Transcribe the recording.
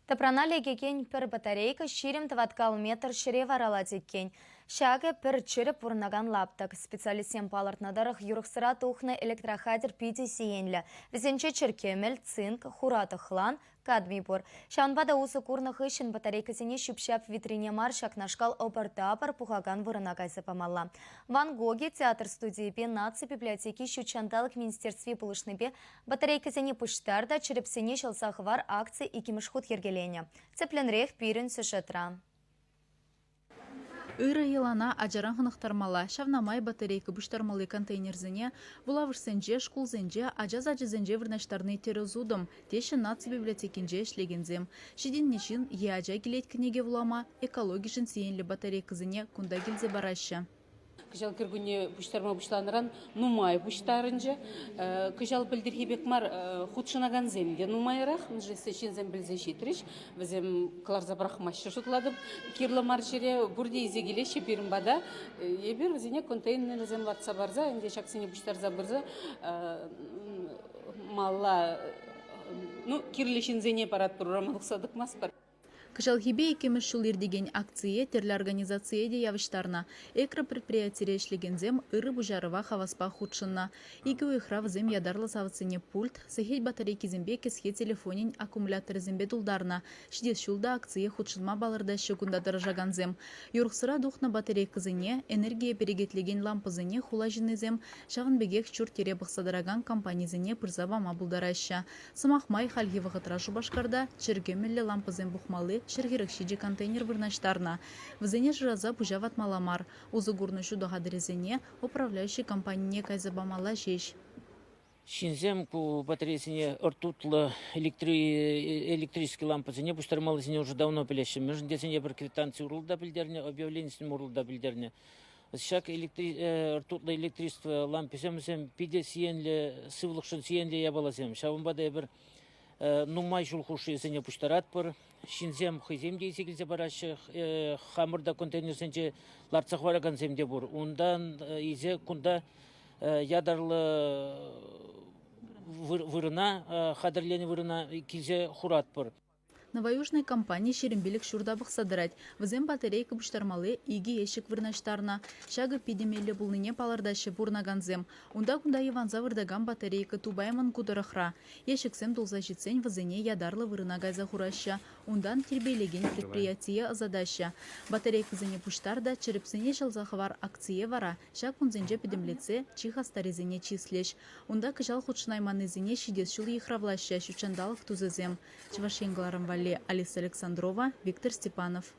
Тапранали кекен пір батарейка ширим таваткал метр шире варала теккен. Шаге пір чиріп вұрнаган лаптық. Специалистен палыртнадарық юрықсыра тухны электрохадер пиде сиенлі. Візенче чіркемел, цинк, хураты хлан, кадмий бор. Шаунбада усы курнық ишін батарейкасыне шүпшап витрине маршак нашкал опыр-тапыр пухаган вырынагайсы памалла. Ван Гоги театр студии наци библиотеки шучандалық министерстве пулышныбе батарейкасыне пыштарда чиріпсене шалсахвар акции и кимышхут ергелене. Цепленрех пирен сюжетра. Үйрі елана ажаран хынықтармала, шавнамай батарейка бұштармалы контейнерзіне, бұлавырсенже, шкулзенже, ажаз-ажызенже вірнаштарны терезудым, теші наци библиотекінже ішлегензем. Шиден нешін еажа келет кінеге вулама, экологишін сиенлі батарейкызіне кунда келзе барашы. Кыжал кіргіне бұштарма бұшланыран нумай бұштарынжы. Кыжал білдірге бекмар худшынаган земде нумайырақ. Мүжі сечен зем білзе жетіріш. Бізем кларза брахмашы жұтладым. Кирлы маршере бұрде изегеле шеперін бада. Ебір візіне контейнер зем ватса барза. Энде шаксыне бұштарза бірзі. Малла кирлешін зене парат бұрамалық садық мас бар. Кыжалхибе екеміз шулыр деген акция терлі организация де явыштарына. Экры предприятие ішлегензем ыры бұжарыва хаваспа худшынна. Игі ойхрав зем ядарлы савыцыне пульт, сахет батарейки зембе кеске телефонин аккумулятор зембе дулдарна. Шидес шулда акция худшынма балырда шекунда дыржаган зем. Юрықсыра духна батарейка зене, энергия перегетлеген лампы зене хула жины зем, шағын бегек чур тере бұқсадыраган компания зене пырзавама бұлдараща. Сымақмай халги вағытрашу башкарда, чергемелі лампы зем бұқмалы, шергерекшиде контейнер вырнаштарна. Взене жраза пужават маламар. Узы гурнышу дохадрезене управляющий компании кайзабамала жеш. Шинзем ку батарейсине ртутлы электрический лампасыне буштармалысыне уже давно білешім. Межін десене бір квитанция урылда білдерне, объявлениясыне урылда білдерне. Шак ртутлы электричество лампасем пиде сиенле, сывлықшын сиенле ябаласем. Шавымбада бір нумай жулхуши сене пуштарат пыр, шинзем хызем дейсе келсе барашы, хамырда контейнер сенче ларцахвараган земде бур. Ундан изе кунда ядарлы вырына, хадырлені вырына келсе хурат пыр. Новоюжной компании шерембелік шурдабық садырать. Візем батарейка бұштармалы иги ешік вырнаштарна. Шағы пидемелі бұлныне палардашы вурнаганзем. Унда-кунда Иванза вырдаган батарейка тубайман кудырықра. Ешіксем дулза жетсен візене ядарлы вырынагайза хураща. Ундан тербейлеген предприятие азадаща. Батарейка зене пуштарда чырыпсене жалзахвар акция вара. Шак унзенже пидемлеце чихастарезене числеш. Унда кыжал худшнайманы зене шидес шул ехравлаща шучандалық тузызем. Чевашенгаларам Алиса Александрова, Виктор Степанов.